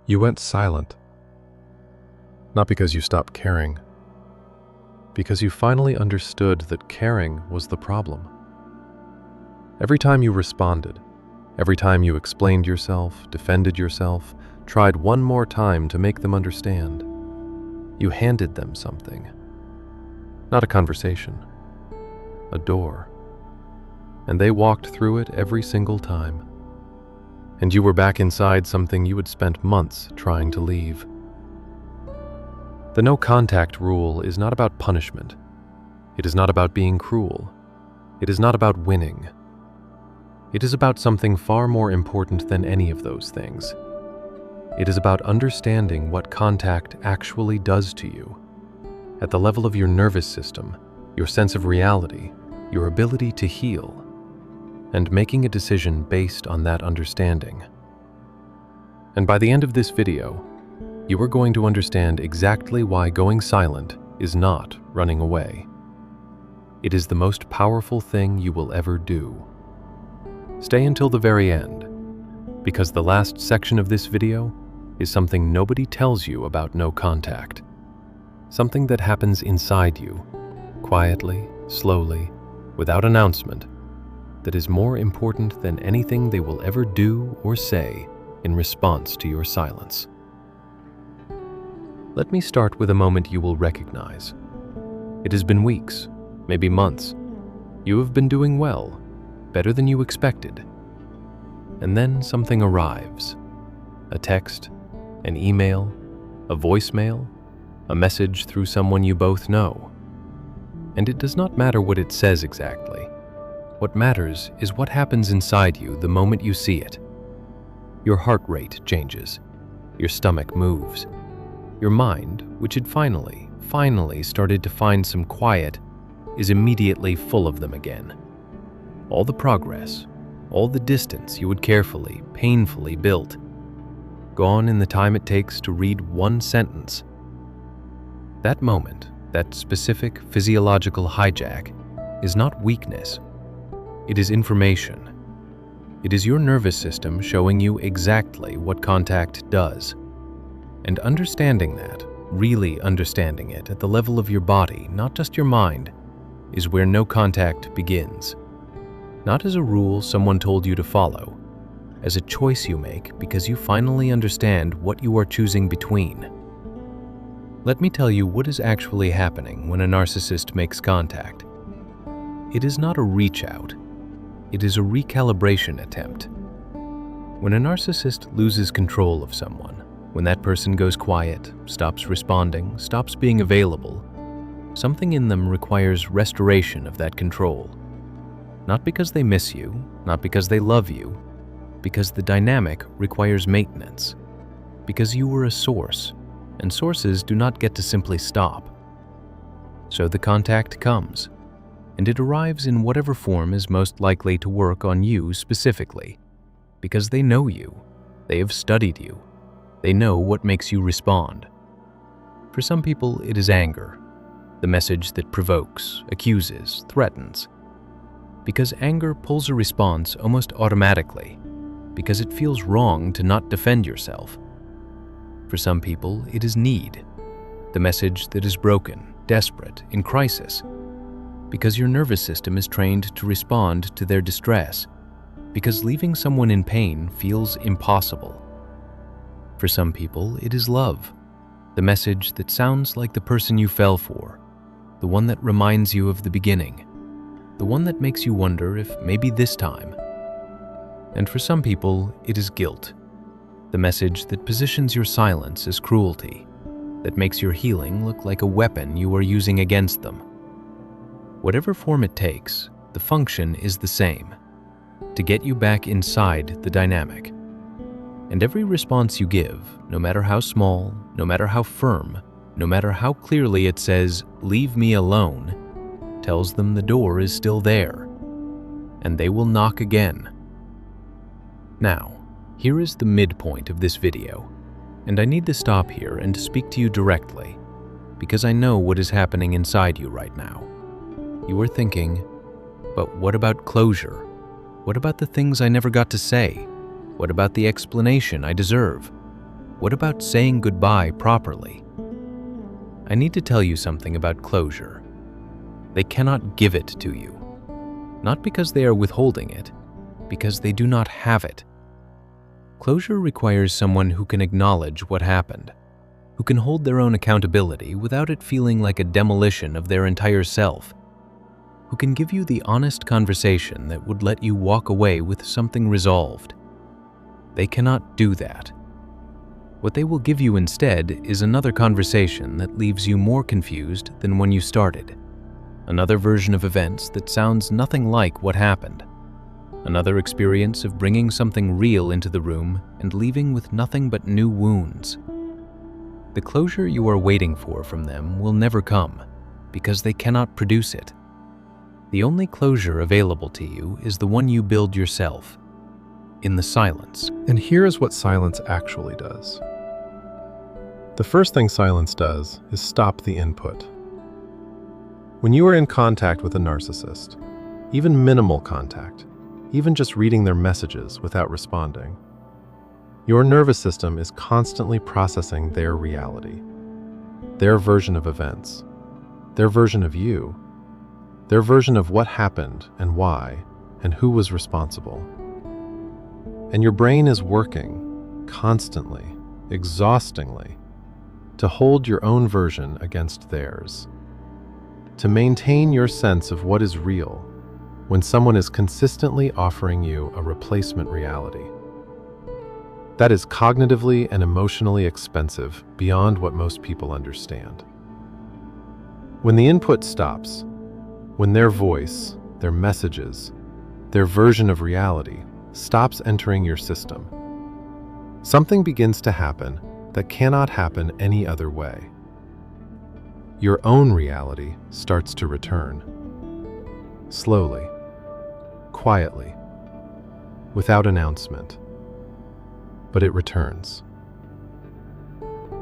You went silent, not because you stopped caring, because you finally understood that caring was the problem. Every time you responded, every time you explained yourself, defended yourself, tried one more time to make them understand, you handed them something. Not a conversation, a door. And they walked through it every single time. And you were back inside something you had spent months trying to leave. The no contact rule is not about punishment. It is not about being cruel. It is not about winning. It is about something far more important than any of those things. It is about understanding what contact actually does to you, at the level of your nervous system, your sense of reality, your ability to heal, and making a decision based on that understanding. And by the end of this video, you are going to understand exactly why going silent is not running away. It is the most powerful thing you will ever do. Stay until the very end, because the last section of this video is something nobody tells you about no contact. Something that happens inside you, quietly, slowly, without announcement, that is more important than anything they will ever do or say in response to your silence. Let me start with a moment you will recognize. It has been weeks, maybe months. You have been doing well, better than you expected. And then something arrives. A text, an email, a voicemail, a message through someone you both know. And it does not matter what it says exactly. What matters is what happens inside you the moment you see it. Your heart rate changes. Your stomach moves. Your mind, which had finally started to find some quiet, is immediately full of them again. All the progress, all the distance you had carefully, painfully built, gone in the time it takes to read one sentence. That moment, that specific physiological hijack, is not weakness. It is information. It is your nervous system showing you exactly what contact does. And understanding that, really understanding it at the level of your body, not just your mind, is where no contact begins. Not as a rule someone told you to follow, as a choice you make because you finally understand what you are choosing between. Let me tell you what is actually happening when a narcissist makes contact. It is not a reach out. It is a recalibration attempt. When a narcissist loses control of someone, when that person goes quiet, stops responding, stops being available, something in them requires restoration of that control. Not because they miss you, not because they love you, because the dynamic requires maintenance. Because you were a source, and sources do not get to simply stop. So the contact comes, and it arrives in whatever form is most likely to work on you specifically, because they know you, they have studied you, they know what makes you respond. For some people, it is anger, the message that provokes, accuses, threatens. Because anger pulls a response almost automatically, because it feels wrong to not defend yourself. For some people, it is need, the message that is broken, desperate, in crisis, because your nervous system is trained to respond to their distress, because leaving someone in pain feels impossible. For some people, it is love, the message that sounds like the person you fell for, the one that reminds you of the beginning, the one that makes you wonder if maybe this time. And for some people, it is guilt, the message that positions your silence as cruelty, that makes your healing look like a weapon you are using against them. Whatever form it takes, the function is the same, to get you back inside the dynamic. And every response you give, no matter how small, no matter how firm, no matter how clearly it says, "Leave me alone," tells them the door is still there, and they will knock again. Now, here is the midpoint of this video, and I need to stop here and speak to you directly, because I know what is happening inside you right now. You are thinking, but what about closure? What about the things I never got to say? What about the explanation I deserve? What about saying goodbye properly? I need to tell you something about closure. They cannot give it to you. Not because they are withholding it, because they do not have it. Closure requires someone who can acknowledge what happened, who can hold their own accountability without it feeling like a demolition of their entire self, who can give you the honest conversation that would let you walk away with something resolved. They cannot do that. What they will give you instead is another conversation that leaves you more confused than when you started. Another version of events that sounds nothing like what happened. Another experience of bringing something real into the room and leaving with nothing but new wounds. The closure you are waiting for from them will never come because they cannot produce it. The only closure available to you is the one you build yourself, in the silence. And here is what silence actually does. The first thing silence does is stop the input. When you are in contact with a narcissist, even minimal contact, even just reading their messages without responding, your nervous system is constantly processing their reality, their version of events, their version of you, their version of what happened and why and who was responsible. And your brain is working constantly, exhaustingly, to hold your own version against theirs, to maintain your sense of what is real when someone is consistently offering you a replacement reality. That is cognitively and emotionally expensive beyond what most people understand. When the input stops, when their voice, their messages, their version of reality stops entering your system, something begins to happen that cannot happen any other way. Your own reality starts to return. Slowly, quietly, without announcement. But it returns.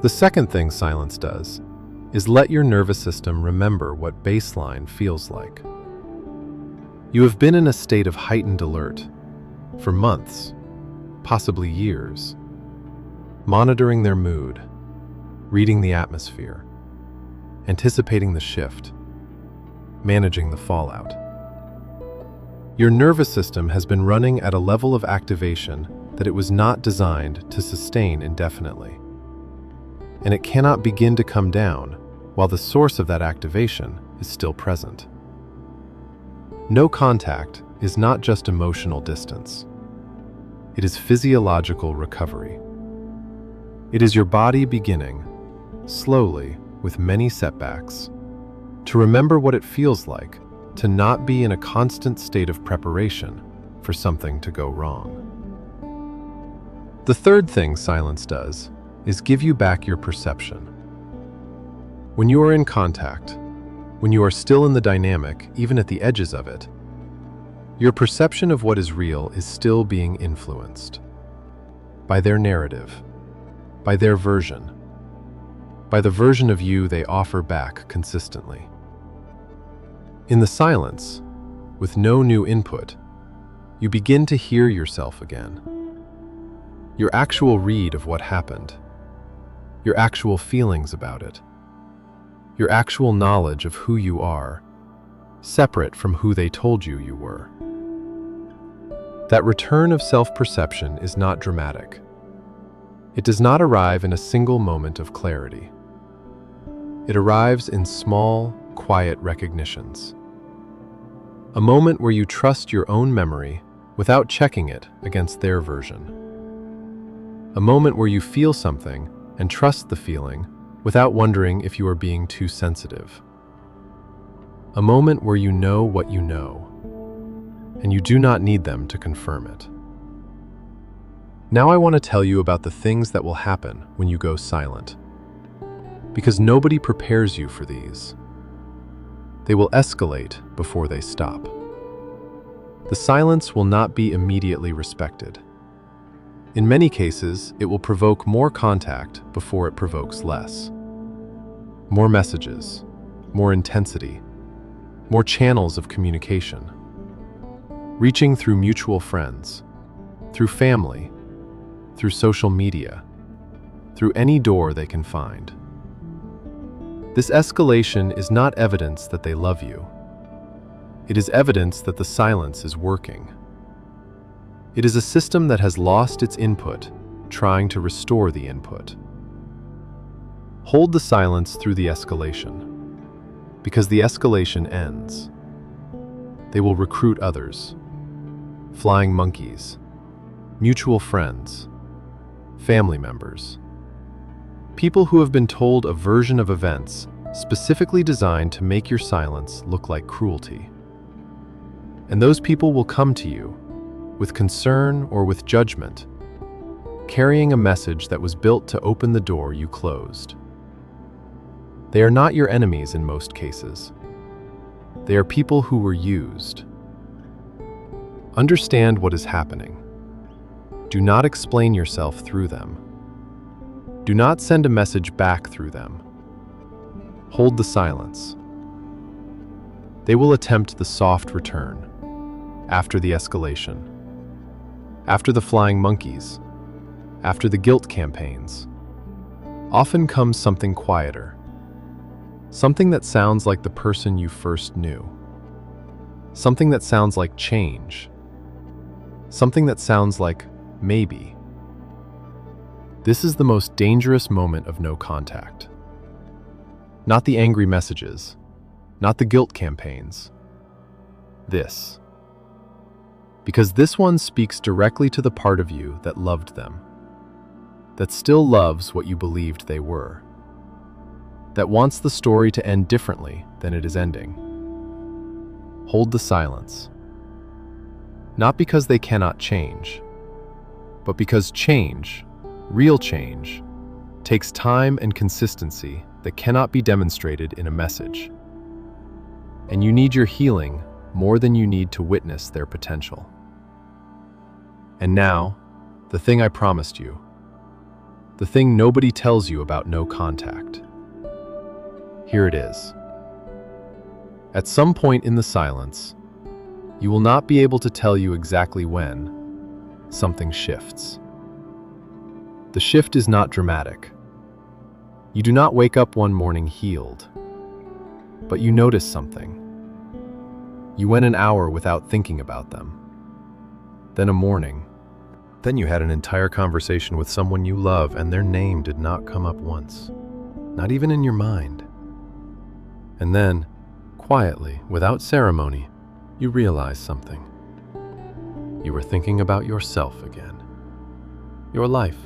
The second thing silence does is let your nervous system remember what baseline feels like. You have been in a state of heightened alert for months, possibly years, monitoring their mood, reading the atmosphere, anticipating the shift, managing the fallout. Your nervous system has been running at a level of activation that it was not designed to sustain indefinitely. And it cannot begin to come down while the source of that activation is still present. No contact is not just emotional distance. It is physiological recovery. It is your body beginning, slowly, with many setbacks, to remember what it feels like to not be in a constant state of preparation for something to go wrong. The third thing silence does is give you back your perception. When you are in contact, when you are still in the dynamic, even at the edges of it, your perception of what is real is still being influenced by their narrative, by their version, by the version of you they offer back consistently. In the silence, with no new input, you begin to hear yourself again. Your actual read of what happened, your actual feelings about it, your actual knowledge of who you are, separate from who they told you you were. That return of self-perception is not dramatic. It does not arrive in a single moment of clarity. It arrives in small, quiet recognitions. A moment where you trust your own memory without checking it against their version. A moment where you feel something and trust the feeling without wondering if you are being too sensitive. A moment where you know what you know, and you do not need them to confirm it. Now I want to tell you about the things that will happen when you go silent, because nobody prepares you for these. They will escalate before they stop. The silence will not be immediately respected. In many cases, it will provoke more contact before it provokes less. More messages, more intensity, more channels of communication, reaching through mutual friends, through family, through social media, through any door they can find. This escalation is not evidence that they love you. It is evidence that the silence is working. It is a system that has lost its input, trying to restore the input. Hold the silence through the escalation, because the escalation ends. They will recruit others, flying monkeys, mutual friends, family members, people who have been told a version of events specifically designed to make your silence look like cruelty. And those people will come to you with concern or with judgment, carrying a message that was built to open the door you closed. They are not your enemies in most cases. They are people who were used. Understand what is happening. Do not explain yourself through them. Do not send a message back through them. Hold the silence. They will attempt the soft return after the escalation, after the flying monkeys, after the guilt campaigns. Often comes something quieter, something that sounds like the person you first knew, something that sounds like change, something that sounds like maybe. This is the most dangerous moment of no contact. Not the angry messages, not the guilt campaigns. This. Because this one speaks directly to the part of you that loved them, that still loves what you believed they were, that wants the story to end differently than it is ending. Hold the silence. Not because they cannot change, but because change, real change, takes time and consistency that cannot be demonstrated in a message. And you need your healing more than you need to witness their potential. And now, the thing I promised you, the thing nobody tells you about no contact. Here it is. At some point in the silence, you will not be able to tell you exactly when something shifts. The shift is not dramatic. You do not wake up one morning healed, but you notice something. You went an hour without thinking about them. Then a morning. Then you had an entire conversation with someone you love and their name did not come up once, not even in your mind. And then, quietly, without ceremony, you realize something. You were thinking about yourself again. Your life,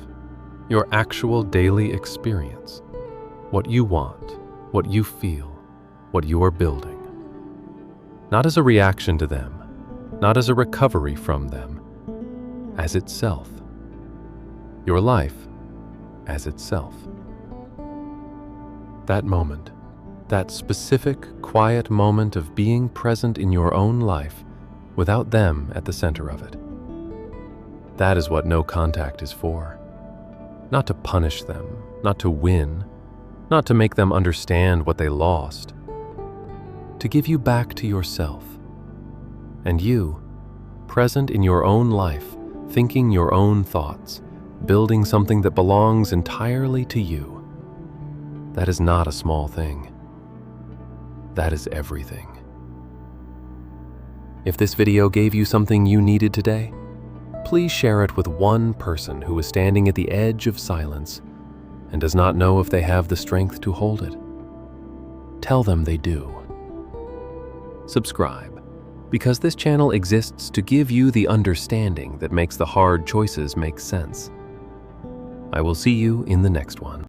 your actual daily experience, what you want, what you feel, what you are building. Not as a reaction to them, not as a recovery from them, as itself. Your life as itself. That moment, that specific, quiet moment of being present in your own life without them at the center of it. That is what no contact is for. Not to punish them, not to win, not to make them understand what they lost. To give you back to yourself. And you, present in your own life, thinking your own thoughts, building something that belongs entirely to you. That is not a small thing. That is everything. If this video gave you something you needed today, please share it with one person who is standing at the edge of silence and does not know if they have the strength to hold it. Tell them they do. Subscribe, because this channel exists to give you the understanding that makes the hard choices make sense. I will see you in the next one.